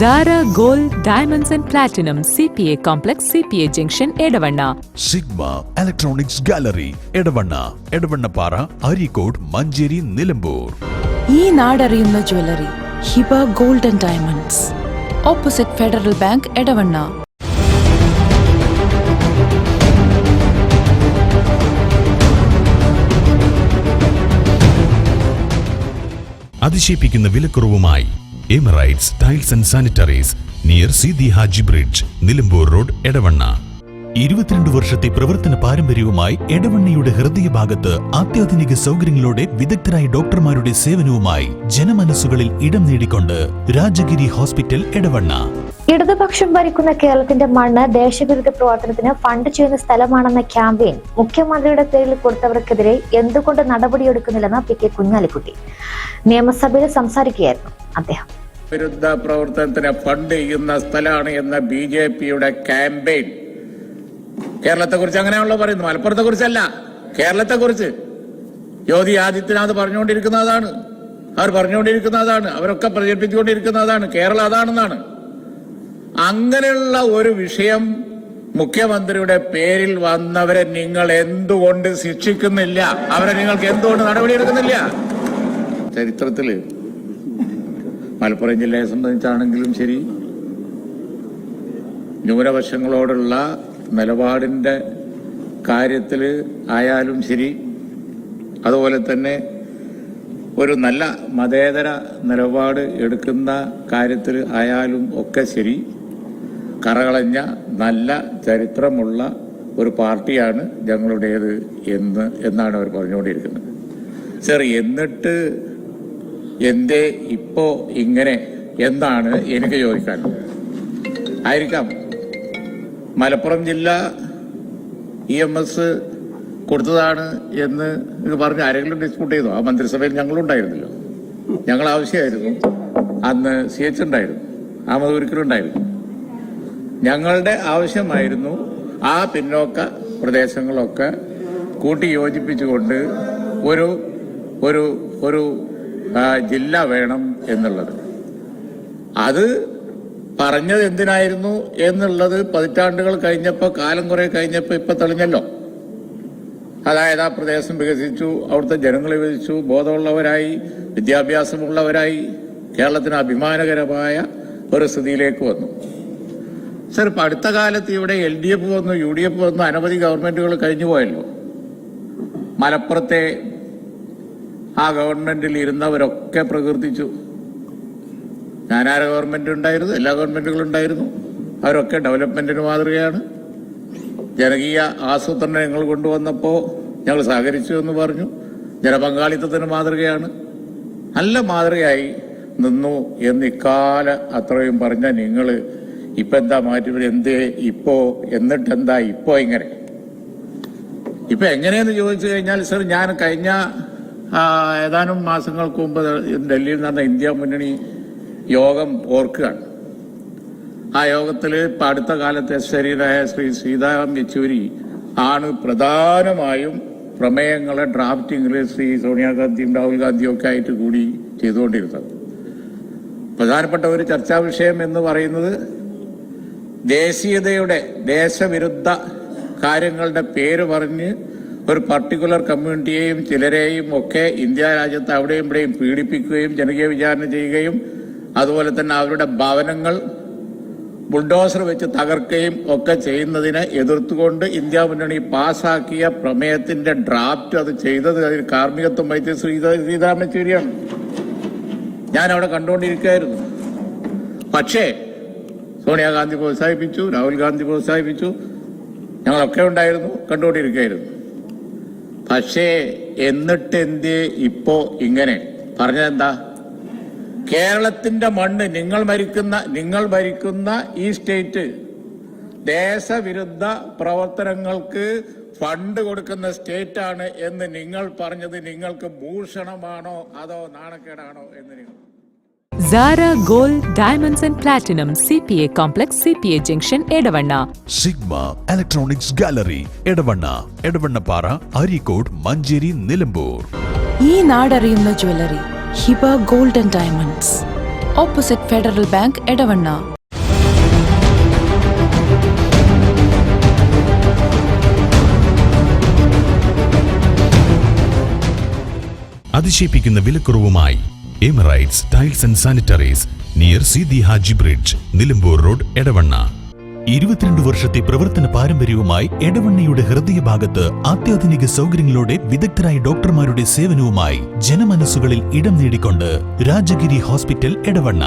Zara Gold Diamonds and Platinum CPA Complex CPA Junction Edavanna. Sigma Electronics Gallery Edavanna Edavannapara Arikod Manjeri Nilambur. ഈ നാടറിയുന്ന jewellery Hiba Gold and Diamonds, opposite Federal Bank, Edavanna. അതിശയിപ്പിക്കുന്ന വിലക്കുറവുമായി Emirates Tiles and Sanitaries near Seethi Haji Bridge, Nilambur Road, Edavanna. 22 വർഷത്തെ പ്രവർത്തന പാരമ്പര്യവുമായി എടവണ്ണയുടെ ഹൃദയഭാഗത്ത് അത്യാധുനിക സൗകര്യങ്ങളോടെ വിദഗ്ധരായ ഡോക്ടർമാരുടെ സേവനവുമായി ജനമനസ്സുകളിൽ ഇടം നേടിക്കൊണ്ട് രാജഗിരി ഹോസ്പിറ്റൽ, എടവണ്ണ. ഇടതുപക്ഷം ഭരിക്കുന്ന കേരളത്തിന്റെ മണ്ണ് ദേശവിരുദ്ധ പ്രവർത്തനത്തിന് ഫണ്ട് ചെയ്യുന്ന സ്ഥലമാണെന്ന ക്യാമ്പയിൻ മുഖ്യമന്ത്രിയുടെ പേരിൽ കൊടുത്തവർക്കെതിരെ എന്തുകൊണ്ട് നടപടിയെടുക്കുന്നില്ലെന്ന് പി കെ കുഞ്ഞാലിക്കുട്ടി നിയമസഭയിൽ സംസാരിക്കുകയായിരുന്നു അദ്ദേഹം. വിരുദ്ധ പ്രവർത്തനത്തിന് ഫണ്ട് ചെയ്യുന്ന സ്ഥലമാണ് എന്ന BJPയുടെ ക്യാമ്പയിൻ കേരളത്തെ കുറിച്ച് അങ്ങനെയാണല്ലോ പറയുന്നത്. മലപ്പുറത്തെ കുറിച്ചല്ല, കേരളത്തെ കുറിച്ച് യോഗി ആദിത്യനാഥ് പറഞ്ഞുകൊണ്ടിരിക്കുന്നതാണ്, അവരൊക്കെ പ്രചരിപ്പിച്ചുകൊണ്ടിരിക്കുന്നതാണ്. കേരളം അതാണെന്നാണ്. അങ്ങനെയുള്ള ഒരു വിഷയം മുഖ്യമന്ത്രിയുടെ പേരിൽ വന്നവരെ നിങ്ങൾ എന്തുകൊണ്ട് ശിക്ഷിക്കുന്നില്ല? അവരെ നിങ്ങൾക്ക് എന്തുകൊണ്ട് നടപടിയെടുക്കുന്നില്ല? ചരിത്രത്തില് മലപ്പുറം ജില്ലയെ സംബന്ധിച്ചാണെങ്കിലും ശരി, ന്യൂനപക്ഷങ്ങളോടുള്ള നിലപാടിന്റെ കാര്യത്തിൽ ആയാലും ശരി, അതുപോലെ തന്നെ ഒരു നല്ല മതേതര നിലപാട് എടുക്കുന്ന കാര്യത്തിൽ ആയാലും ഒക്കെ ശരി, കറകളഞ്ഞ നല്ല ചരിത്രമുള്ള ഒരു പാർട്ടിയാണ് ഞങ്ങളുടേത് എന്നാണ് അവർ പറഞ്ഞുകൊണ്ടിരിക്കുന്നത്. സർ, എന്നിട്ട് എന്തേ ഇപ്പോ ഇങ്ങനെ എന്നാണ് എനിക്ക് ചോദിക്കാനുള്ളത്. ആയിരിക്കാം മലപ്പുറം ജില്ല EMS കൊടുത്തതാണ് എന്ന് ഇത് പറഞ്ഞ് ആരെങ്കിലും ഡിസ്പ്യൂട്ട് ചെയ്തോ? ആ മന്ത്രിസഭയിൽ ഞങ്ങളുണ്ടായിരുന്നല്ലോ. ഞങ്ങൾ ആവശ്യമായിരുന്നു. അന്ന് CH ഉണ്ടായിരുന്നു, അഹമ്മദ് ഒരിക്കലുണ്ടായിരുന്നു. ഞങ്ങളുടെ ആവശ്യമായിരുന്നു ആ പിന്നോക്ക പ്രദേശങ്ങളൊക്കെ കൂട്ടി യോജിപ്പിച്ചുകൊണ്ട് ഒരു ഒരു ഒരു ജില്ല വേണം എന്നുള്ളത്. അത് പറഞ്ഞത് എന്തിനായിരുന്നു എന്നുള്ളത് പതിറ്റാണ്ടുകൾ കഴിഞ്ഞപ്പോൾ, കാലം കുറെ കഴിഞ്ഞപ്പോൾ ഇപ്പൊ തെളിഞ്ഞല്ലോ. അതായത് ആ പ്രദേശം വികസിച്ചു, അവിടുത്തെ ജനങ്ങൾ വികസിച്ചു, ബോധമുള്ളവരായി, വിദ്യാഭ്യാസമുള്ളവരായി, കേരളത്തിന് അഭിമാനകരമായ ഒരു സ്ഥിതിയിലേക്ക് വന്നു. സർ, ഇപ്പൊ അടുത്ത കാലത്ത് ഇവിടെ LDF വന്നു, UDF വന്നു, അനവധി ഗവൺമെന്റുകൾ കഴിഞ്ഞു പോയല്ലോ. മലപ്പുറത്തെ ആ ഗവൺമെന്റിൽ ഇരുന്നവരൊക്കെ പ്രകീർത്തിച്ചു. ഞാനാര ഗവൺമെന്റ് ഉണ്ടായിരുന്നു, എല്ലാ ഗവൺമെന്റുകളും ഉണ്ടായിരുന്നു. അവരൊക്കെ ഡെവലപ്മെന്റിന് മാതൃകയാണ്. ജനകീയ ആസൂത്രണം ഞങ്ങൾ കൊണ്ടുവന്നപ്പോൾ ഞങ്ങൾ സഹകരിച്ചു എന്ന് പറഞ്ഞു. ജനപങ്കാളിത്തത്തിന് മാതൃകയാണ്, നല്ല മാതൃകയായി നിന്നു എന്ന് ഇക്കാല അത്രയും പറഞ്ഞ നിങ്ങൾ ഇപ്പൊ എന്താ മാറ്റി? എന്തേ ഇപ്പോ? എന്നിട്ടെന്താ ഇപ്പോ ഇങ്ങനെ? ഇപ്പൊ എങ്ങനെയെന്ന് ചോദിച്ചു കഴിഞ്ഞാൽ, സർ, ഞാൻ കഴിഞ്ഞ ഏതാനും മാസങ്ങൾക്ക് മുമ്പ് ഡൽഹിയിൽ നടന്ന ഇന്ത്യ മുന്നണി യോഗം ഓർക്കുകയാണ്. ആ യോഗത്തിൽ ഇപ്പൊ അടുത്ത കാലത്തെ ശരീരായ ശ്രീ സീതാറാം യെച്ചൂരി ആണ് പ്രധാനമായും പ്രമേയങ്ങളെ ഡ്രാഫ്റ്റിംഗിൽ ശ്രീ സോണിയാഗാന്ധിയും രാഹുൽ ഗാന്ധിയും ഒക്കെ ആയിട്ട് കൂടി ചെയ്തുകൊണ്ടിരുന്നത്. പ്രധാനപ്പെട്ട ഒരു ചർച്ചാ വിഷയം എന്ന് പറയുന്നത് ദേശീയതയുടെ, ദേശവിരുദ്ധ കാര്യങ്ങളുടെ പേര് പറഞ്ഞ് ഒരു പർട്ടിക്കുലർ കമ്മ്യൂണിറ്റിയെയും ചിലരെയും ഒക്കെ ഇന്ത്യ രാജ്യത്ത് അവിടെയും ഇവിടെയും പീഡിപ്പിക്കുകയും ജനകീയ വിചാരണ ചെയ്യുകയും അതുപോലെ തന്നെ അവരുടെ ഭവനങ്ങൾ ബുൾഡോസർ വെച്ച് തകർക്കുകയും ഒക്കെ ചെയ്യുന്നതിനെ എതിർത്തുകൊണ്ട് ഇന്ത്യ മുന്നണി പാസാക്കിയ പ്രമേയത്തിന്റെ ഡ്രാഫ്റ്റ് അത് ചെയ്തത് അതിൽ കാർമ്മികത്വം വഹിച്ച സീതാറാം യെച്ചൂരിയാണ്. ഞാൻ അവിടെ കണ്ടുകൊണ്ടിരിക്കുകയായിരുന്നു. പക്ഷേ സോണിയാഗാന്ധി പ്രോത്സാഹിപ്പിച്ചു, രാഹുൽ ഗാന്ധി പ്രോത്സാഹിപ്പിച്ചു, ഞങ്ങളൊക്കെ ഉണ്ടായിരുന്നു, കണ്ടുകൊണ്ടിരിക്കുകയായിരുന്നു. പക്ഷേ എന്നിട്ട് എന്തേ ഇപ്പോ ഇങ്ങനെ? പറഞ്ഞതെന്താ? കേരളത്തിന്റെ മണ്ണ്, നിങ്ങൾ ഭരിക്കുന്ന ഈ സ്റ്റേറ്റ് ദേശവിരുദ്ധ പ്രവർത്തനങ്ങൾക്ക് ഫണ്ട് കൊടുക്കുന്ന സ്റ്റേറ്റ് ആണ് എന്ന് നിങ്ങൾ പറഞ്ഞത് നിങ്ങൾക്ക് ഭൂഷണമാണോ അതോ നാണക്കേടാണോ എന്ന് നിങ്ങൾ? Zara Gold Diamonds and Platinum CPA Complex CPA Junction Edavanna. Sigma Electronics Gallery Edavanna Edavannapara Arikod Manjeri Nilambur. ഈ നാടറിയുന്ന jewellery Hiba Gold and Diamonds, opposite Federal Bank Edavanna. അതിശയിപ്പിക്കുന്ന വിലക്കുറവുമായി Emirates Tiles and Sanitaries near Seethi Haji Bridge, Nilambur Road, Edavanna. 22 വർഷത്തെ പ്രവർത്തന പാരമ്പര്യവുമായി എടവണ്ണയുടെ ഹൃദയഭാഗത്ത് അത്യാധുനിക സൗകര്യങ്ങളോടെ വിദഗ്ധരായ ഡോക്ടർമാരുടെ സേവനവുമായി ജനമനസ്സുകളിൽ ഇടം നേടിക്കൊണ്ട് രാജഗിരി ഹോസ്പിറ്റൽ, എടവണ്ണ.